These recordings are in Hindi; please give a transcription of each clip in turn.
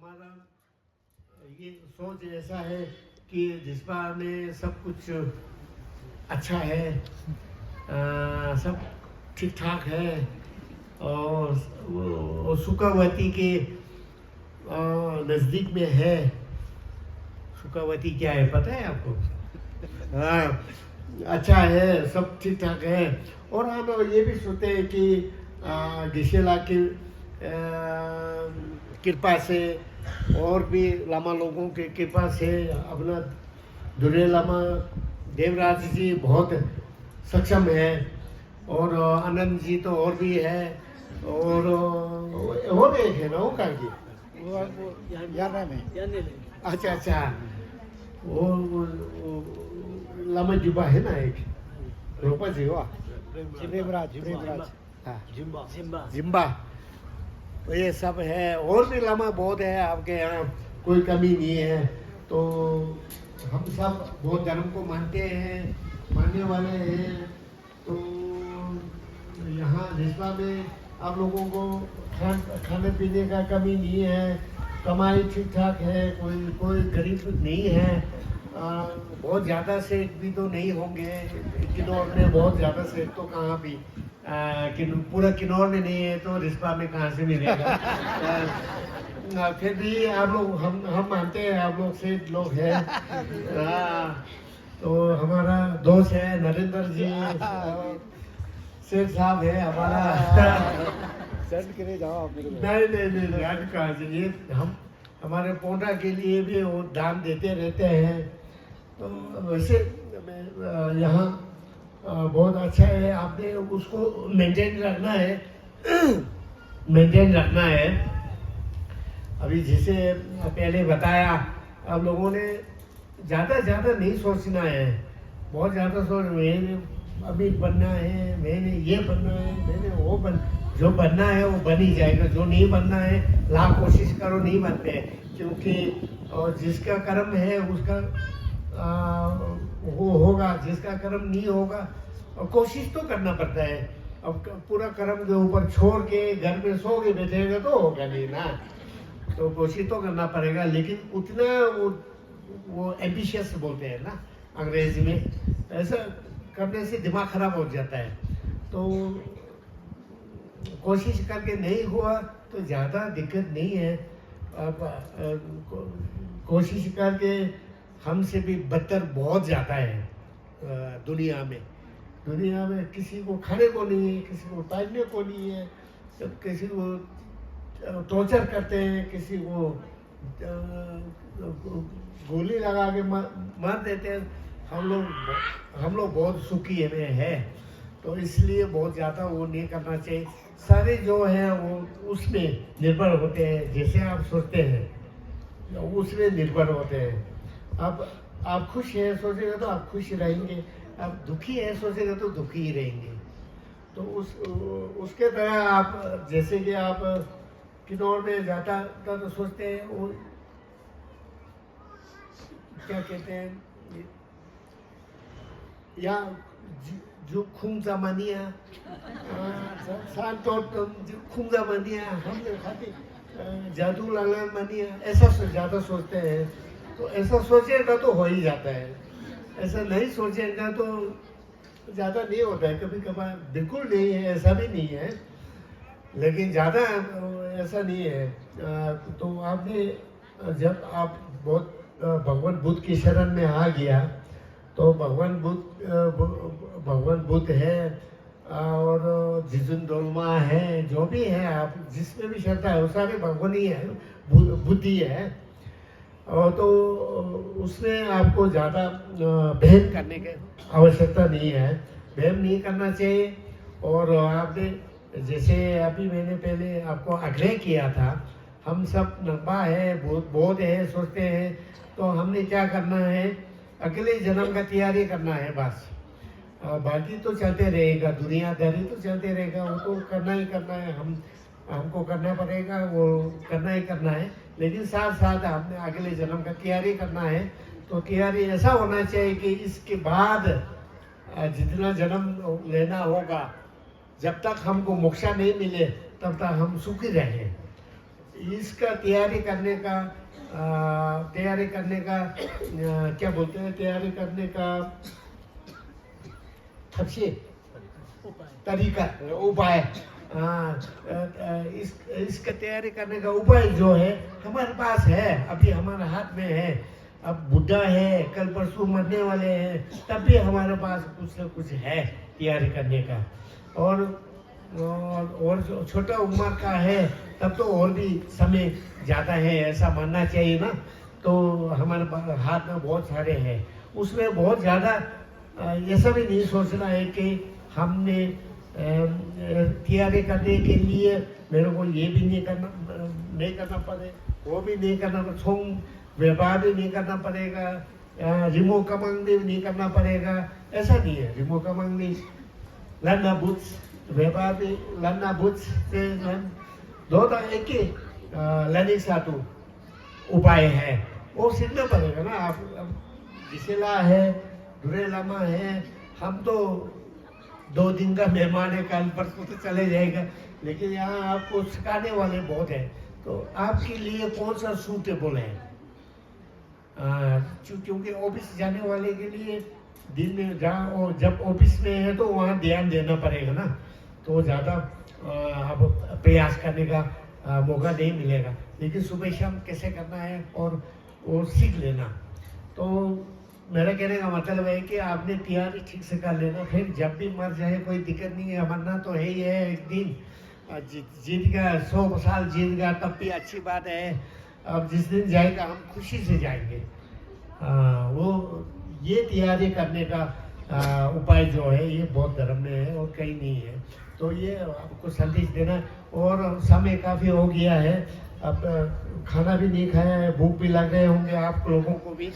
हमारा ये सोच ऐसा है कि जिस्पा में सब कुछ अच्छा है, सब ठीक ठाक है और वो सुखावती के नज़दीक में है। सुखावती क्या है पता है आपको? हाँ, अच्छा है, सब ठीक ठाक है। और हम ये भी सोचते हैं कि गिशेला की कृपा से और भी लामा लोगों की कृपा से अपना दुर्गे लामा देवराज जी बहुत सक्षम है और आनंद जी तो और भी है और भी एक है ना वो कहाँ की वो याना में अच्छा अच्छा वो लामा जुबा है ना एक रोपा जी हुआ जिब्रेमराज हाँ जिम्बा जिम्बा तो ये सब है और भी लामा बहुत है आपके यहाँ, कोई कमी नहीं है। तो हम सब बहुत धर्म को मानते हैं, मानने वाले हैं। तो यहाँ जिस्पा में आप लोगों को खाने पीने का कमी नहीं है, कमाई ठीक ठाक है, कोई गरीब नहीं है। बहुत ज़्यादा सेठ भी तो नहीं होंगे किन्नौर में, बहुत ज़्यादा सेठ तो कहाँ भी पूरा किन्नौर में नहीं है तो रिस्पा में कहाँ से मिलेगा। फिर भी आप लोग हम मानते हैं आप लोग सेठ लोग हैं। तो हमारा दोस्त है नरेंद्र जी, सेठ साहब है हमारा। सेंड करे जाओ आप मेरे को। नहीं आज कहाँ से, ये हम हमारे पोंटा के लिए भी वो दान देते रहते हैं। तो वैसे यहाँ बहुत अच्छा है, आपने उसको मेंटेन रखना है मेंटेन रखना है। अभी जैसे पहले बताया, आप लोगों ने ज़्यादा नहीं सोचना है, बहुत ज़्यादा सोच मैंने अभी बनना है, मैंने ये बनना है, मैंने वो जो बनना है वो बन ही जाएगा। जो नहीं बनना है लाख कोशिश करो नहीं बनते, क्योंकि और जिसका कर्म है उसका वो होगा, जिसका कर्म नहीं होगा और कोशिश तो करना पड़ता है। अब पूरा कर्म के ऊपर छोड़ के घर में सो के बैठेगा तो होगा नहीं ना, तो कोशिश तो करना पड़ेगा। लेकिन उतना वो एम्बिशियस बोलते हैं ना अंग्रेजी में, ऐसा करने से दिमाग खराब हो जाता है। तो कोशिश करके नहीं हुआ तो ज़्यादा दिक्कत नहीं है। कोशिश करके हमसे भी बदतर बहुत ज़्यादा है दुनिया में किसी को खाने को नहीं है, किसी को पहनने को नहीं है, सब किसी को टॉर्चर करते हैं, किसी को गोली लगा के मार देते हैं। हम लोग बहुत सुखी है, तो इसलिए बहुत ज़्यादा वो नहीं करना चाहिए। सारे जो हैं वो उसमें निर्भर होते हैं, जैसे आप सोचते हैं उसमें निर्भर होते हैं। अब आप खुश हैं सोचेगा तो आप खुश रहेंगे, आप दुखी हैं सोचेगा तो दुखी ही रहेंगे। तो उसके तरह आप जैसे कि आप किन्नौर में जाता तो सोचते हैं वो क्या कहते हैं या जो खुमजामानिया खुमजामानिया हम खाते जादू लाला मानिया, ऐसा ज़्यादा सोचते हैं। तो ऐसा सोचेगा तो हो ही जाता है, ऐसा नहीं सोचेगा तो ज़्यादा नहीं होता है। कभी कभार बिल्कुल नहीं है, ऐसा भी नहीं है, लेकिन ज़्यादा ऐसा नहीं है। तो आपने जब आप बहुत भगवान बुद्ध की शरण में आ गया तो भगवान बुद्ध है और जिजुन डोलमा है, जो भी है आप जिसमें भी श्रद्धा है वो सारे भगवान ही है, बुद्धि है। और तो उसमें आपको ज़्यादा वहम करने की आवश्यकता नहीं है, वहम नहीं करना चाहिए। और आपने जैसे अभी मैंने पहले आपको आग्रह किया था, हम सब नब्बा है बोध है सोचते हैं, तो हमने क्या करना है अगले जन्म का तैयारी करना है बस। बाकी तो चलते रहेगा, दुनियादारी तो चलते रहेगा, वो तो करना ही करना है, हमको करना पड़ेगा, वो करना ही करना है। लेकिन साथ साथ हमने अगले जन्म का तैयारी करना है। तो तैयारी ऐसा होना चाहिए कि इसके बाद जितना जन्म लेना होगा, जब तक हमको मोक्षा नहीं मिले तब तक हम सुखी रहें। इसका तैयारी करने का क्या बोलते हैं, तैयारी करने का तरीका, उपाय, इसका तैयारी करने का उपाय जो है हमारे पास है, अभी हमारे हाथ में है। अब बुढ़ा है, कल परसों मरने वाले हैं, तब भी हमारे पास कुछ न कुछ है तैयारी करने का। और जो छोटा उम्र का है तब तो और भी समय ज़्यादा है, ऐसा मानना चाहिए ना। तो हमारे हाथ में बहुत सारे हैं, उसमें बहुत ज़्यादा ऐसा भी नहीं सोचना है कि हमने तैयारी करने के लिए मेरे को ये भी नहीं करना पड़े, वो भी नहीं करना पड़े, छोंग व्यापार भी नहीं करना पड़ेगा, रिमो कमांग भी नहीं करना पड़ेगा, ऐसा नहीं है। रिमो कमांग नहीं, लन्ना बुत्स व्यापार भी, लन्ना बुत्स से दो तो एक ही लनिक सातु उपाय है, वो सीखना पड़ेगा ना। आप जिसेला है, दुरे लामा है, हम तो 2 दिन का मेहमान है, कल परसों तो चले जाएगा, लेकिन यहाँ आपको सिखाने वाले बहुत हैं। तो आपके लिए कौन सा सूटेबल है? क्योंकि ऑफिस जाने वाले के लिए दिन में जहाँ जब ऑफिस में है तो वहाँ ध्यान देना पड़ेगा ना, तो ज़्यादा अब प्रयास करने का मौका नहीं मिलेगा। लेकिन सुबह शाम कैसे करना है और वो सीख लेना। तो मेरा कहने का मतलब है कि आपने तैयारी ठीक से कर लेना, फिर जब भी मर जाए कोई दिक्कत नहीं है, मरना तो है ही है। एक दिन जीत गया, 100 साल जीत गया तब भी अच्छी बात है। अब जिस दिन जाएगा हम खुशी से जाएंगे। वो ये तैयारी करने का उपाय जो है ये बहुत धर्म में है और कहीं नहीं है। तो ये आपको संदेश देना। और समय काफ़ी हो गया है, अब खाना भी नहीं खाया है, भूख भी लग रहे होंगे आप लोगों को भी,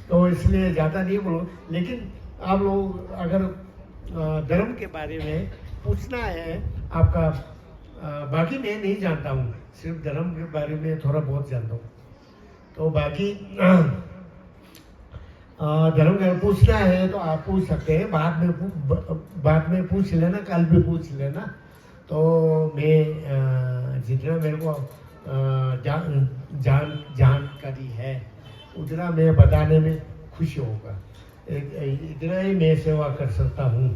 तो इसलिए ज़्यादा नहीं बोलो। लेकिन आप लोग अगर धर्म के बारे में पूछना है आपका, बाकी मैं नहीं जानता हूँ, सिर्फ धर्म के बारे में थोड़ा बहुत जानता हूँ। तो बाकी धर्म का पूछना है तो आप पूछ सकते हैं, बाद में पूछ लेना, कल भी पूछ लेना। तो मैं जितना मेरे को जानकारी है उतना मैं बताने में खुश होगा, इतना ही मैं सेवा कर सकता हूँ।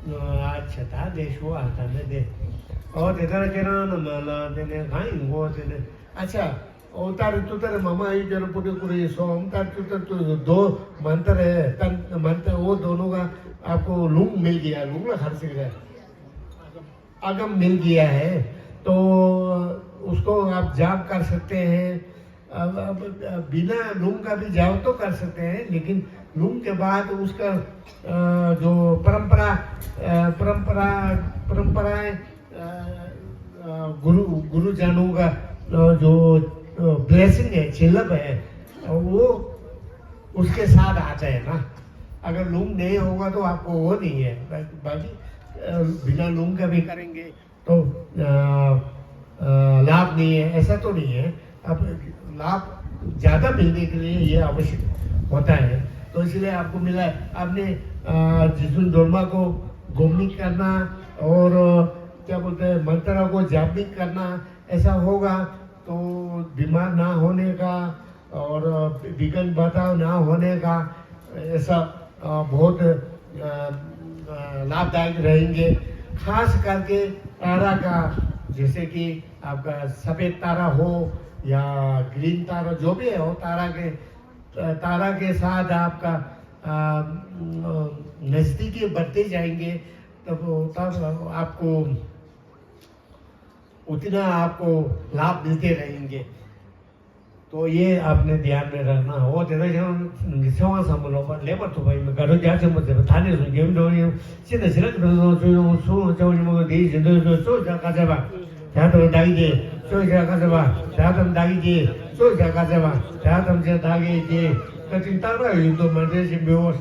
अच्छा था देश वो आता मैं दे और इधर के खाई वो अच्छा उतर तुतर मामा ही जर पूरे पूरे सोम तर तुतर तो 2 मंत्र है, तन मंत्र, वो दोनों का आपको लुंग मिल गया, लुंग ना खर्च गया, अगम मिल गया है, तो उसको आप जाप कर सकते हैं। अब बिना लुंग का भी जाप तो कर सकते हैं, लेकिन लुंग के बाद उसका जो परंपराएं गुरुजनों का जो ब्लेसिंग है, चिल्लप है, वो उसके साथ आता है ना। अगर लूंग नहीं होगा तो आपको वो नहीं है, बाकी बिना लूंग का भी करेंगे तो लाभ नहीं है, ऐसा तो नहीं है। अब लाभ ज़्यादा मिलने के लिए ये आवश्यक होता है, तो इसलिए आपको मिला है। आपने जिसुन डोलमा को घूमनी करना और क्या बोलते हैं मंत्रा को जाप भी करना, ऐसा होगा तो बीमार ना होने का और विघ्न बचाव ना होने का, ऐसा बहुत लाभदायक रहेंगे। खास करके तारा का, जैसे कि आपका सफ़ेद तारा हो या ग्रीन तारा, जो भी है हो, तारा के साथ आपका नज़दीकी बढ़ते जाएंगे, तब आपको उतना आपको लाभ मिलते रहेंगे। तो ये आपने ध्यान में रखना हो। तेरा निश्चय समझ पर लेबर तो भाई मैं करो क्या समझ थाने सुन गेम दो सीधा सिरक दो सो चौनी मग दे जिंदो सो जाका जबा क्या तो दागी दे सो जाका जबा क्या तुम दागी दे सो जाका जबा क्या तुम से दागी दे कटिंग तारा इन तो मंडे से बेहोश